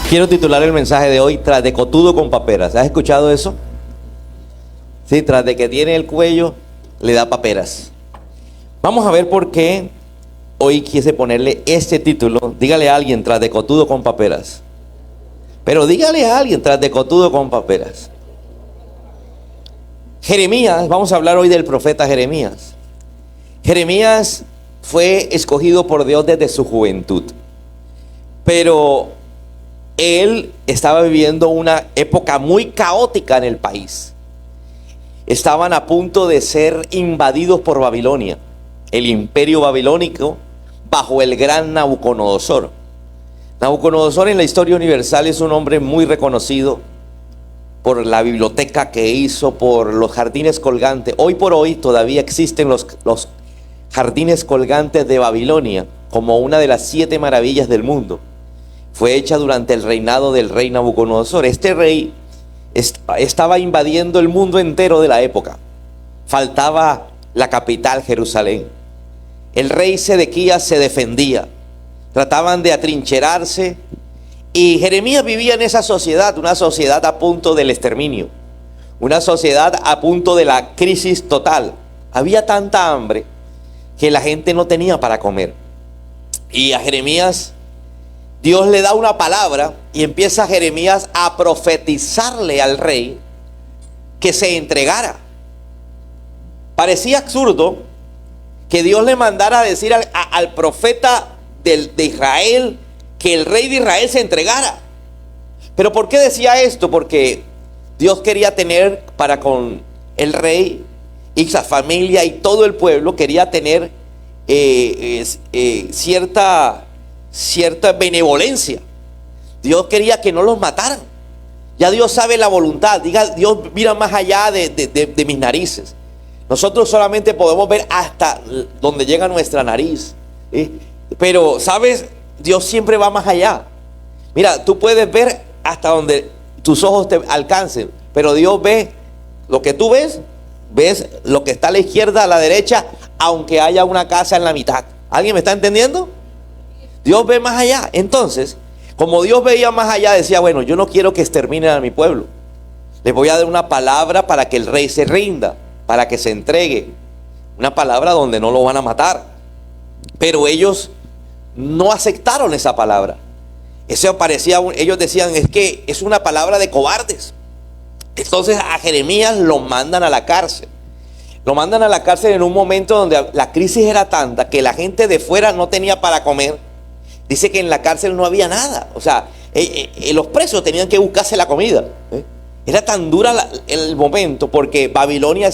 Quiero titular el mensaje de hoy: tras de cotudo con paperas. ¿Has escuchado eso? Sí, tras de que tiene el cuello, le da paperas. Vamos a ver por qué hoy quise ponerle este título. Dígale a alguien: tras de cotudo con paperas. Pero dígale a alguien: tras de cotudo con paperas. Jeremías, vamos a hablar hoy del profeta Jeremías. Jeremías fue escogido por Dios desde su juventud, pero él estaba viviendo una época muy caótica en el país. Estaban a punto de ser invadidos por Babilonia, el imperio babilónico, bajo el gran Nabucodonosor. Nabucodonosor en la historia universal es un hombre muy reconocido por la biblioteca que hizo, por los jardines colgantes. Hoy por hoy todavía existen los jardines colgantes de Babilonia como una de las 7 maravillas del mundo. Fue hecha durante el reinado del rey Nabucodonosor. Este rey estaba invadiendo el mundo entero de la época. Faltaba la capital, Jerusalén. El rey Sedequías se defendía. Trataban de atrincherarse. Y Jeremías vivía en esa sociedad, una sociedad a punto del exterminio. Una sociedad a punto de la crisis total. Había tanta hambre que la gente no tenía para comer. Y a Jeremías Dios le da una palabra y empieza Jeremías a profetizarle al rey que se entregara. Parecía absurdo que Dios le mandara a decir al profeta de Israel que el rey de Israel se entregara. ¿Pero por qué decía esto? Porque Dios quería tener para con el rey y su familia y todo el pueblo, quería tener cierta benevolencia. Dios quería que no los mataran. Ya Dios sabe la voluntad. Diga, Dios mira más allá de mis narices. Nosotros solamente podemos ver hasta donde llega nuestra nariz, ¿sí? Pero, ¿sabes? Dios siempre va más allá. Mira, tú puedes ver hasta donde tus ojos te alcancen, pero Dios ve lo que tú ves. Ves lo que está a la izquierda, a la derecha, aunque haya una casa en la mitad. ¿Alguien me está entendiendo? Dios ve más allá. Entonces, como Dios veía más allá, decía: bueno, yo no quiero que exterminen a mi pueblo. Les voy a dar una palabra para que el rey se rinda, para que se entregue. Una palabra donde no lo van a matar. Pero ellos no aceptaron esa palabra. Eso parecía, ellos decían: es que es una palabra de cobardes. Entonces a Jeremías lo mandan a la cárcel. Lo mandan a la cárcel en un momento donde la crisis era tanta que la gente de fuera no tenía para comer. Dice que en la cárcel no había nada. O sea, los presos tenían que buscarse la comida. Era tan dura el momento porque Babilonia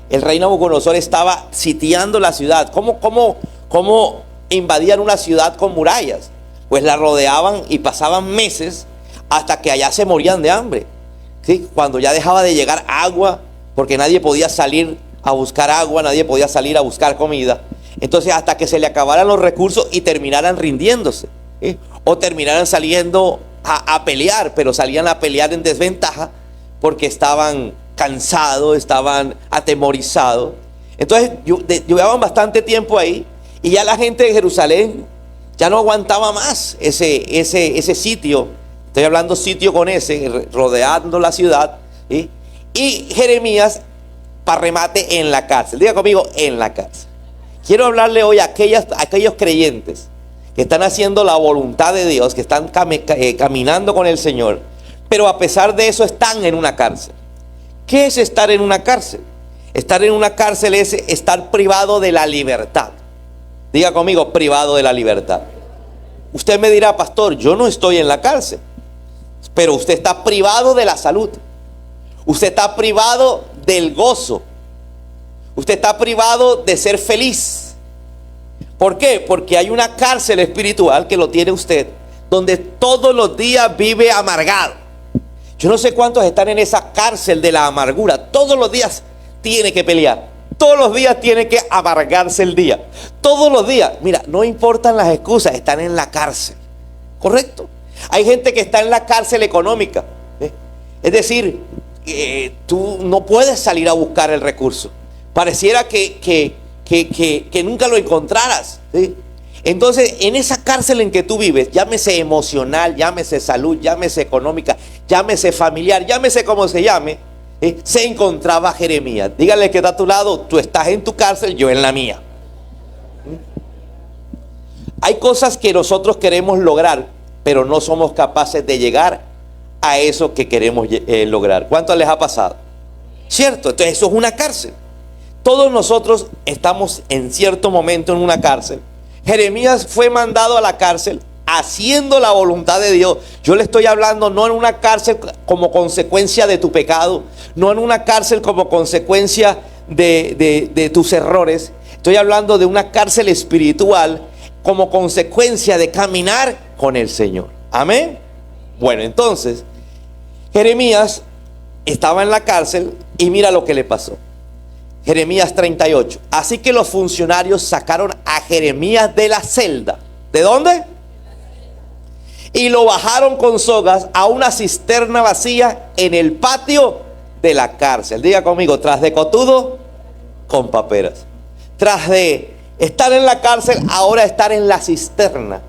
el rey Nabucodonosor estaba sitiando la ciudad. ¿Cómo invadían una ciudad con murallas? Pues la rodeaban y pasaban meses hasta que allá se morían de hambre. ¿Sí? Cuando ya dejaba de llegar agua, porque nadie podía salir a buscar agua, nadie podía salir a buscar comida. Entonces, hasta que se le acabaran los recursos y terminaran rindiéndose, ¿sí? O terminaran saliendo a pelear, pero salían a pelear en desventaja porque estaban cansados, estaban atemorizados. Entonces, llevaban bastante tiempo ahí y ya la gente de Jerusalén ya no aguantaba más ese sitio. Estoy hablando sitio con ese, rodeando la ciudad, ¿sí? Y Jeremías, para remate, en la cárcel. Diga conmigo: en la cárcel. Quiero hablarle hoy a aquellos creyentes que están haciendo la voluntad de Dios, que están caminando con el Señor, pero a pesar de eso están en una cárcel. ¿Qué es estar en una cárcel? Estar en una cárcel es estar privado de la libertad. Diga conmigo: privado de la libertad. Usted me dirá: pastor, yo no estoy en la cárcel. Pero usted está privado de la salud. Usted está privado del gozo. Usted está privado de ser feliz. ¿Por qué? Porque hay una cárcel espiritual que lo tiene usted, donde todos los días vive amargado. Yo no sé cuántos están en esa cárcel de la amargura. Todos los días tiene que pelear. Todos los días tiene que amargarse el día. Todos los días. Mira, no importan las excusas, están en la cárcel. ¿Correcto? Hay gente que está en la cárcel económica. Es decir, tú no puedes salir a buscar el recurso. Pareciera que nunca lo encontraras, ¿sí? Entonces, en esa cárcel en que tú vives, llámese emocional, llámese salud, llámese económica, llámese familiar, llámese como se llame, se encontraba Jeremías. Dígale que está a tu lado, tú estás en tu cárcel, yo en la mía. Hay cosas que nosotros queremos lograr, pero no somos capaces de llegar a eso que queremos lograr. ¿Cuánto les ha pasado? ¿Cierto? Entonces eso es una cárcel. Todos nosotros estamos en cierto momento en una cárcel. Jeremías fue mandado a la cárcel haciendo la voluntad de Dios. Yo le estoy hablando no en una cárcel como consecuencia de tu pecado, no en una cárcel como consecuencia de tus errores. Estoy hablando de una cárcel espiritual como consecuencia de caminar con el Señor. Amén. Bueno, entonces Jeremías estaba en la cárcel y mira lo que le pasó. Jeremías 38. Así que los funcionarios sacaron a Jeremías de la celda. ¿De dónde? Y lo bajaron con sogas a una cisterna vacía en el patio de la cárcel. Diga conmigo, tras de cotudo, con paperas. Tras de estar en la cárcel, ahora estar en la cisterna.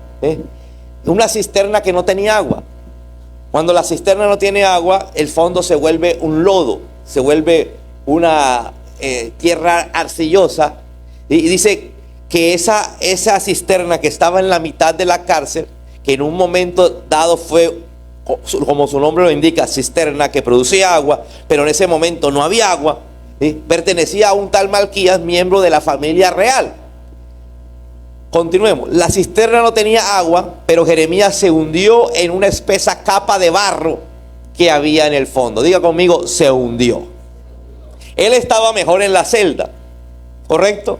Una cisterna que no tenía agua. Cuando la cisterna no tiene agua, el fondo se vuelve un lodo, se vuelve una tierra arcillosa. Y dice que esa cisterna que estaba en la mitad de la cárcel, que en un momento dado fue, como su nombre lo indica, cisterna que producía agua, pero en ese momento no había agua, pertenecía a un tal Malquías, miembro de la familia real. Continuemos. La cisterna no tenía agua, pero Jeremías se hundió en una espesa capa de barro que había en el fondo. Diga conmigo, se hundió. Él estaba mejor en la celda, ¿correcto?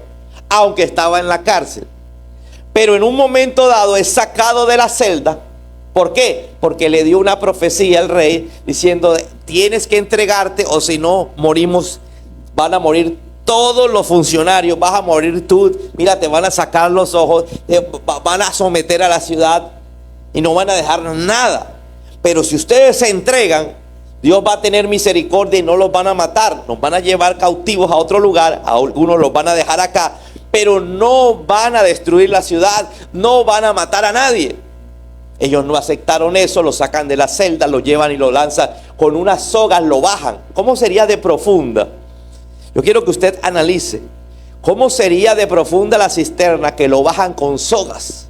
Aunque estaba en la cárcel. Pero en un momento dado es sacado de la celda. ¿Por qué? Porque le dio una profecía al rey diciendo, tienes que entregarte o si no morimos, van a morir todos los funcionarios, vas a morir tú, mira, te van a sacar los ojos, van a someter a la ciudad y no van a dejar nada. Pero si ustedes se entregan, Dios va a tener misericordia y no los van a matar, nos van a llevar cautivos a otro lugar, a algunos los van a dejar acá, pero no van a destruir la ciudad, no van a matar a nadie. Ellos no aceptaron eso, lo sacan de la celda, lo llevan y lo lanzan con unas sogas, lo bajan. ¿Cómo sería de profunda? Yo quiero que usted analice cómo sería de profunda la cisterna que lo bajan con sogas.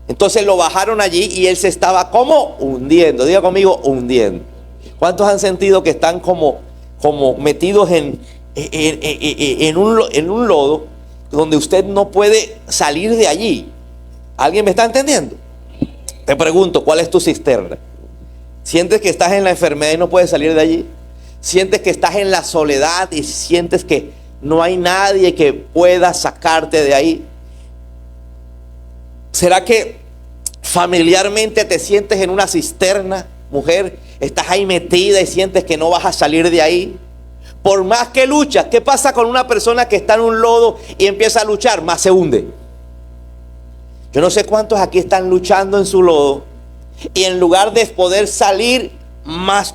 Entonces lo bajaron allí y él se estaba como hundiendo. Diga conmigo, hundiendo. ¿Cuántos han sentido que están como metidos en un lodo donde usted no puede salir de allí? ¿Alguien me está entendiendo? Te pregunto, ¿cuál es tu cisterna? ¿Sientes que estás en la enfermedad y no puedes salir de allí? ¿Sientes que estás en la soledad y sientes que no hay nadie que pueda sacarte de ahí? ¿Será que familiarmente te sientes en una cisterna, mujer? Estás ahí metida y sientes que no vas a salir de ahí. Por más que luchas, ¿qué pasa con una persona que está en un lodo y empieza a luchar? Más se hunde. Yo no sé cuántos aquí están luchando en su lodo y en lugar de poder salir, más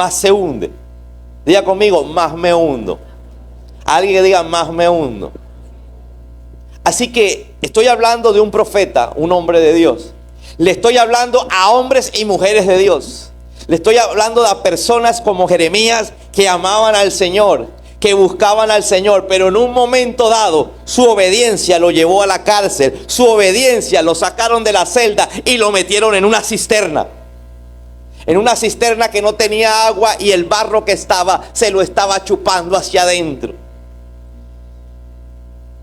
se hunde. Diga conmigo, más me hundo. Alguien que diga, más me hundo. Así que estoy hablando de un profeta, un hombre de Dios. Le estoy hablando a hombres y mujeres de Dios. Le estoy hablando a personas como Jeremías que amaban al Señor, que buscaban al Señor, pero en un momento dado su obediencia lo llevó a la cárcel. Su obediencia lo sacaron de la celda y lo metieron en una cisterna. En una cisterna que no tenía agua y el barro que estaba se lo estaba chupando hacia adentro.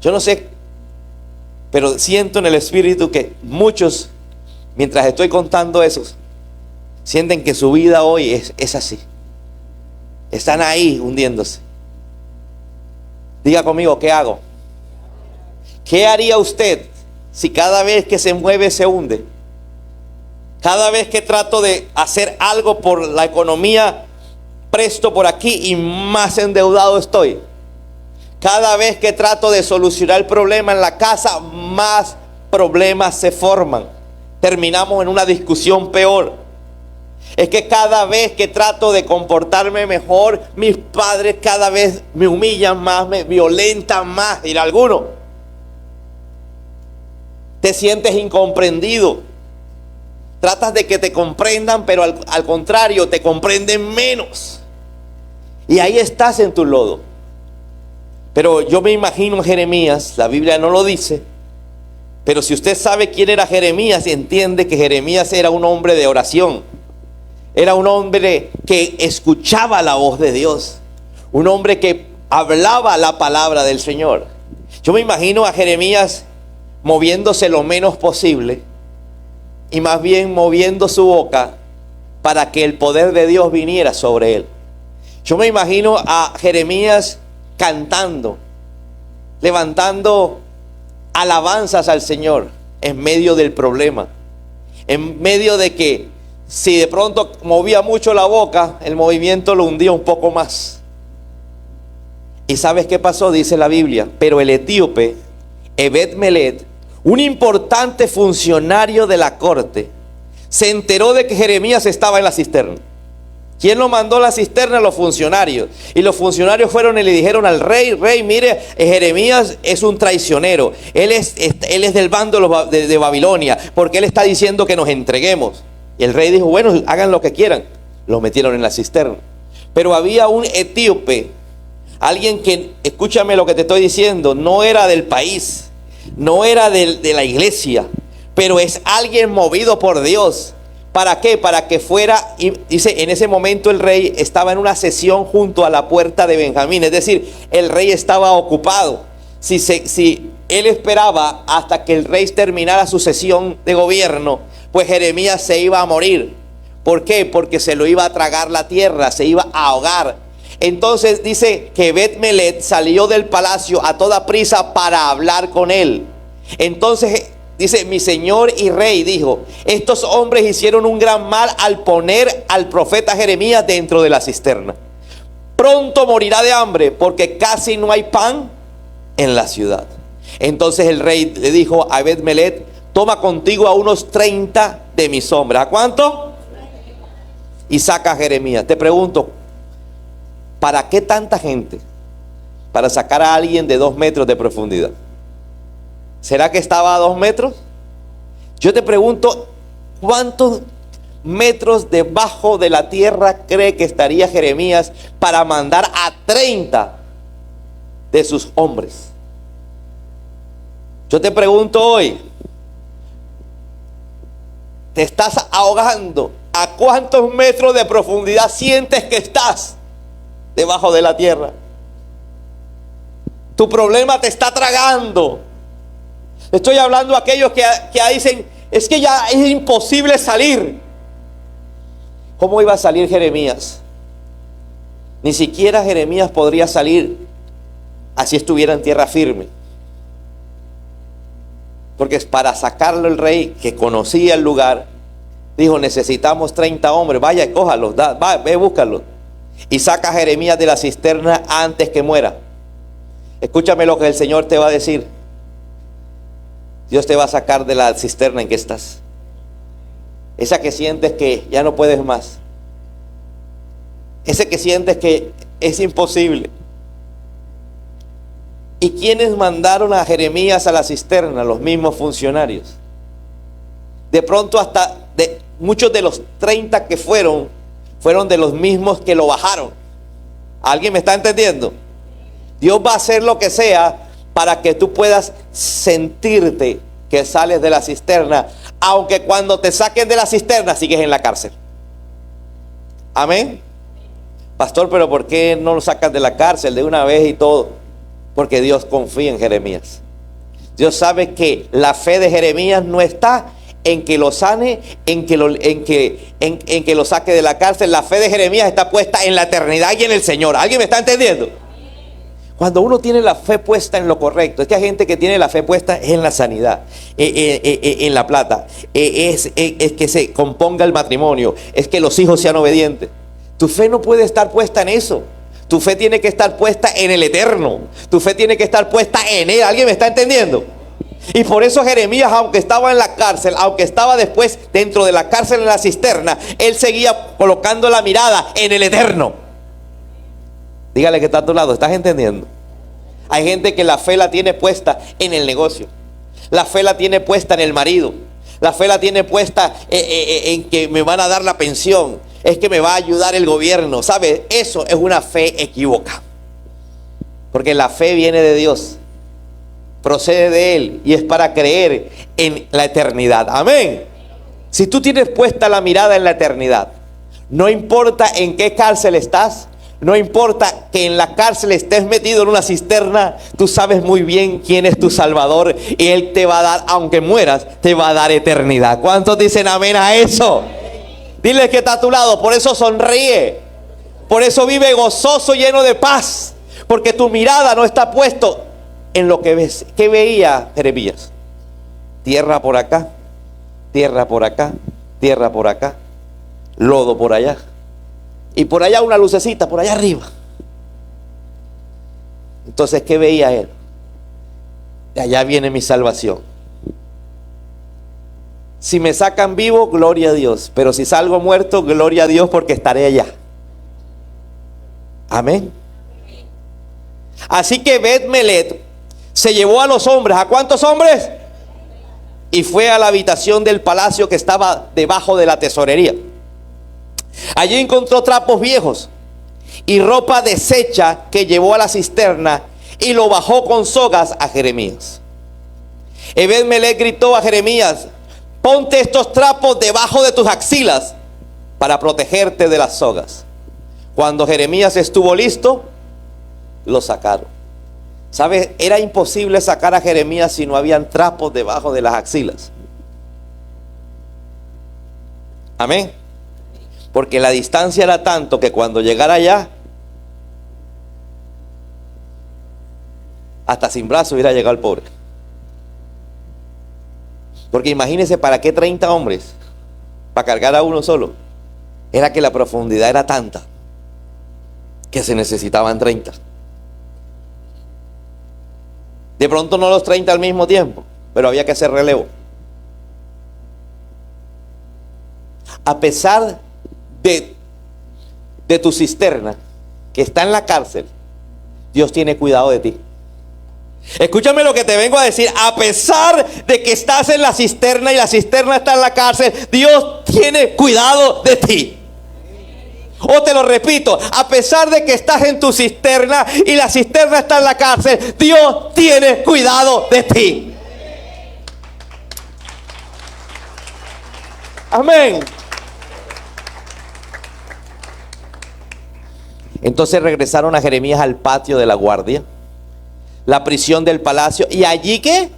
Yo no sé, pero siento en el espíritu que muchos, mientras estoy contando eso, sienten que su vida hoy es así. Están ahí hundiéndose. Diga conmigo, ¿qué hago? ¿Qué haría usted si cada vez que se mueve se hunde? Cada vez que trato de hacer algo por la economía, presto por aquí y más endeudado estoy. Cada vez que trato de solucionar el problema en la casa, más problemas se forman. Terminamos en una discusión peor. Es que cada vez que trato de comportarme mejor, mis padres cada vez me humillan más, me violentan más, dirá alguno. Te sientes incomprendido. Tratas de que te comprendan, pero al contrario, te comprenden menos. Y ahí estás en tu lodo. Pero yo me imagino a Jeremías, la Biblia no lo dice, pero si usted sabe quién era Jeremías, entiende que Jeremías era un hombre de oración. Era un hombre que escuchaba la voz de Dios. Un hombre que hablaba la palabra del Señor. Yo me imagino a Jeremías moviéndose lo menos posible y más bien moviendo su boca para que el poder de Dios viniera sobre él. Yo me imagino a Jeremías cantando, levantando alabanzas al Señor en medio del problema, en medio de que si de pronto movía mucho la boca, el movimiento lo hundía un poco más. ¿Y sabes qué pasó? Dice la Biblia, pero el etíope Ebed-Melech, un importante funcionario de la corte, se enteró de que Jeremías estaba en la cisterna. ¿Quién lo mandó a la cisterna? Los funcionarios. Y los funcionarios fueron y le dijeron al rey: rey, mire, Jeremías es un traicionero. Él es del bando de Babilonia, porque él está diciendo que nos entreguemos. Y el rey dijo: bueno, hagan lo que quieran. Lo metieron en la cisterna. Pero había un etíope, alguien que, escúchame lo que te estoy diciendo, no era del país, no era de la iglesia, pero es alguien movido por Dios. ¿Para qué? Para que fuera, y dice, en ese momento el rey estaba en una sesión junto a la puerta de Benjamín. Es decir, el rey estaba ocupado. Si él esperaba hasta que el rey terminara su sesión de gobierno, pues Jeremías se iba a morir. ¿Por qué? Porque se lo iba a tragar la tierra, se iba a ahogar. Entonces dice que Ebed-Melech salió del palacio a toda prisa para hablar con él. Entonces dice: mi señor y rey, dijo, estos hombres hicieron un gran mal al poner al profeta Jeremías dentro de la cisterna. Pronto morirá de hambre porque casi no hay pan en la ciudad. Entonces el rey le dijo a Ebed-Melech: toma contigo a unos 30 de mis hombres. ¿A cuánto? Y saca a Jeremías. Te pregunto, ¿para qué tanta gente? Para sacar a alguien de 2 metros de profundidad. ¿Será que estaba a 2 metros? Yo te pregunto, ¿cuántos metros debajo de la tierra cree que estaría Jeremías para mandar a 30 de sus hombres? Yo te pregunto hoy, ¿te estás ahogando? ¿A cuántos metros de profundidad sientes que estás debajo de la tierra? Tu problema te está tragando. Estoy hablando a aquellos que dicen: es que ya es imposible salir. ¿Cómo iba a salir Jeremías? Ni siquiera Jeremías podría salir así estuviera en tierra firme. Porque es para sacarlo el rey, que conocía el lugar, dijo: necesitamos 30 hombres, vaya, cójalos, ve, búscalos. Y saca a Jeremías de la cisterna antes que muera. Escúchame lo que el Señor te va a decir. Dios te va a sacar de la cisterna en que estás. Esa que sientes que ya no puedes más. Ese que sientes que es imposible. ¿Y quiénes mandaron a Jeremías a la cisterna? Los mismos funcionarios. De pronto hasta muchos de los 30 que fueron de los mismos que lo bajaron. ¿Alguien me está entendiendo? Dios va a hacer lo que sea para que tú puedas sentirte que sales de la cisterna, aunque cuando te saquen de la cisterna sigues en la cárcel. Amén. Pastor, pero ¿por qué no lo sacas de la cárcel de una vez y todo? Porque Dios confía en Jeremías. Dios sabe que la fe de Jeremías no está en que lo sane, en que lo saque de la cárcel. La fe de Jeremías está puesta en la eternidad y en el Señor. ¿Alguien me está entendiendo? Cuando uno tiene la fe puesta en lo correcto, es que hay gente que tiene la fe puesta en la sanidad, en la plata, es que se componga el matrimonio, es que los hijos sean obedientes. Tu fe no puede estar puesta en eso. Tu fe tiene que estar puesta en el eterno. Tu fe tiene que estar puesta en Él. ¿Alguien me está entendiendo? Y por eso Jeremías, aunque estaba en la cárcel, aunque estaba después dentro de la cárcel en la cisterna, él seguía colocando la mirada en el eterno. Dígale que está a tu lado, ¿estás entendiendo? Hay gente que la fe la tiene puesta en el negocio. La fe la tiene puesta en el marido. La fe la tiene puesta en que me van a dar la pensión. Es que me va a ayudar el gobierno. ¿Sabe? Eso es una fe equivocada. Porque la fe viene de Dios. Procede de Él. Y es para creer en la eternidad. Amén. Si tú tienes puesta la mirada en la eternidad, no importa en qué cárcel estás, no importa que en la cárcel estés metido en una cisterna, tú sabes muy bien quién es tu Salvador y Él te va a dar, aunque mueras, te va a dar eternidad. ¿Cuántos dicen amén a eso? Dile que está a tu lado, por eso sonríe, por eso vive gozoso, lleno de paz, porque tu mirada no está puesto en lo que ves. ¿Qué veía Jeremías? Tierra por acá, tierra por acá, tierra por acá, lodo por allá. Y por allá una lucecita, por allá arriba. Entonces, ¿qué veía él? De allá viene mi salvación. Si me sacan vivo, gloria a Dios. Pero si salgo muerto, gloria a Dios, porque estaré allá. Amén. Así que Bet-Melet se llevó a los hombres. ¿A cuántos hombres? Y fue a la habitación del palacio que estaba debajo de la tesorería. Allí encontró trapos viejos y ropa deshecha que llevó a la cisterna y lo bajó con sogas a Jeremías. Bet-Melet gritó a Jeremías: ponte estos trapos debajo de tus axilas para protegerte de las sogas. Cuando Jeremías estuvo listo, lo sacaron. ¿Sabes? Era imposible sacar a Jeremías si no habían trapos debajo de las axilas. Amén. Porque la distancia era tanto que cuando llegara allá, hasta sin brazo hubiera llegado el pobre. Porque imagínense, ¿para qué 30 hombres? Para cargar a uno solo. Era que la profundidad era tanta que se necesitaban 30. De pronto no los 30 al mismo tiempo, pero había que hacer relevo. A pesar de tu cisterna que está en la cárcel, Dios tiene cuidado de ti. Escúchame lo que te vengo a decir. A pesar de que estás en la cisterna y la cisterna está en la cárcel, Dios tiene cuidado de ti. O te lo repito, a pesar de que estás en tu cisterna y la cisterna está en la cárcel, Dios tiene cuidado de ti. Amén. Entonces regresaron a Jeremías al patio de la guardia, la prisión del palacio. ¿Y allí qué?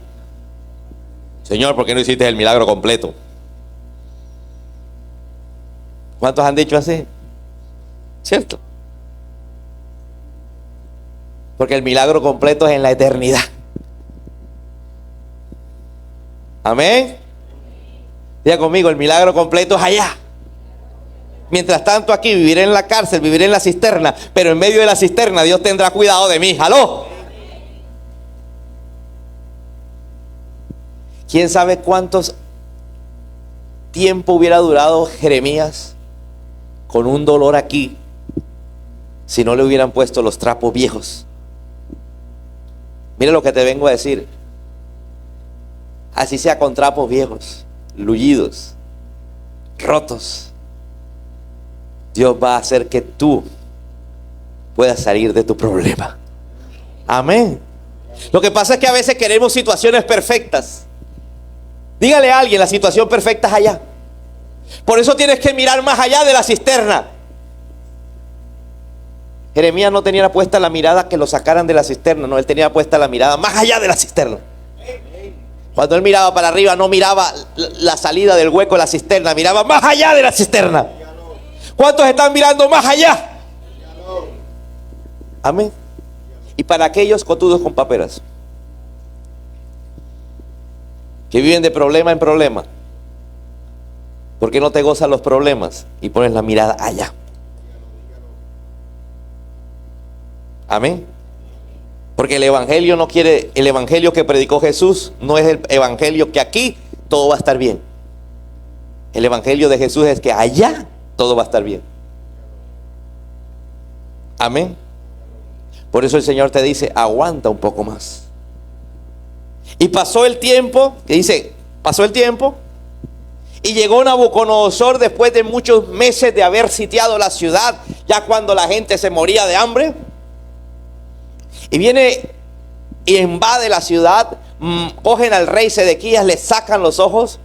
Señor, ¿por qué no hiciste el milagro completo? ¿Cuántos han dicho así? ¿Cierto? Porque el milagro completo es en la eternidad. Amén. Diga conmigo, el milagro completo es allá. Mientras tanto aquí viviré en la cárcel, viviré en la cisterna, pero en medio de la cisterna Dios tendrá cuidado de mí. ¿Aló? ¿Quién sabe cuántos tiempo hubiera durado Jeremías con un dolor aquí si no le hubieran puesto los trapos viejos? Mira lo que te vengo a decir. Así sea con trapos viejos, lullidos, rotos, Dios va a hacer que tú puedas salir de tu problema. Amén. Lo que pasa es que a veces queremos situaciones perfectas. Dígale a alguien, la situación perfecta es allá. Por eso tienes que mirar más allá de la cisterna. Jeremías no tenía puesta la mirada que lo sacaran de la cisterna, no, él tenía puesta la mirada más allá de la cisterna. Cuando él miraba para arriba, no miraba la salida del hueco de la cisterna, miraba más allá de la cisterna. ¿Cuántos están mirando más allá? Amén. Y para aquellos cotudos con paperas que viven de problema en problema, ¿por qué no te gozan los problemas y pones la mirada allá? Amén. Porque el evangelio no quiere, el evangelio que predicó Jesús no es el evangelio que aquí todo va a estar bien. El evangelio de Jesús es que allá todo va a estar bien. Amén. Por eso el Señor te dice, aguanta un poco más. Y pasó el tiempo, que dice, pasó el tiempo, y llegó Nabucodonosor después de muchos meses de haber sitiado la ciudad, ya cuando la gente se moría de hambre. Y viene y invade la ciudad, cogen al rey Sedequías, le sacan los ojos,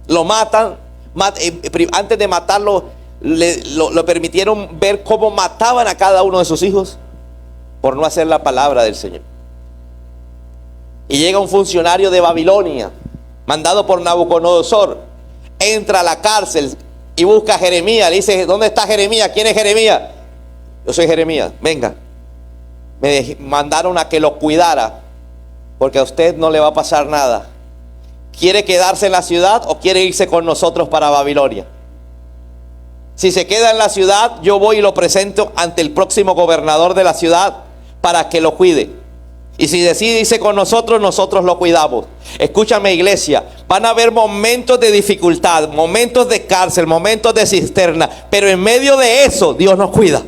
lo matan. Antes de matarlo, lo permitieron ver cómo mataban a cada uno de sus hijos por no hacer la palabra del Señor. Y llega un funcionario de Babilonia, mandado por Nabucodonosor, entra a la cárcel y busca a Jeremías. Le dice, ¿dónde está Jeremías? ¿Quién es Jeremías? Yo soy Jeremías, venga. Me mandaron a que lo cuidara, porque a usted no le va a pasar nada. ¿Quiere quedarse en la ciudad o quiere irse con nosotros para Babilonia? Si se queda en la ciudad, yo voy y lo presento ante el próximo gobernador de la ciudad para que lo cuide. Y si decide irse con nosotros, nosotros lo cuidamos. Escúchame, iglesia, van a haber momentos de dificultad, momentos de cárcel, momentos de cisterna, pero en medio de eso Dios nos cuida.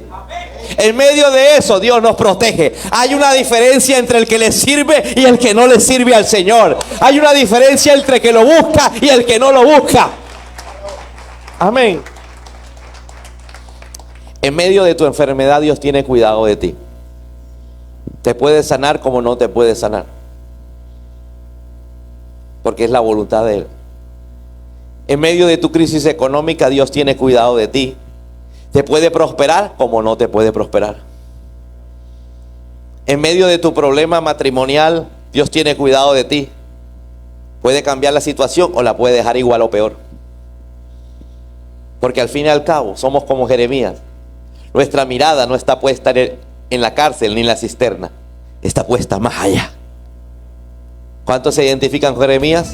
En medio de eso Dios nos protege. Hay una diferencia entre el que le sirve y el que no le sirve al Señor. Hay una diferencia entre el que lo busca y el que no lo busca. Amén. En medio de tu enfermedad Dios tiene cuidado de ti. Te puede sanar como no te puede sanar, porque es la voluntad de Él. En medio de tu crisis económica Dios tiene cuidado de ti. Te puede prosperar como no te puede prosperar. En medio de tu problema matrimonial Dios tiene cuidado de ti. Puede cambiar la situación o la puede dejar igual o peor. Porque al fin y al cabo somos como Jeremías. Nuestra mirada no está puesta en la cárcel ni en la cisterna. Está puesta más allá. ¿Cuántos se identifican con Jeremías?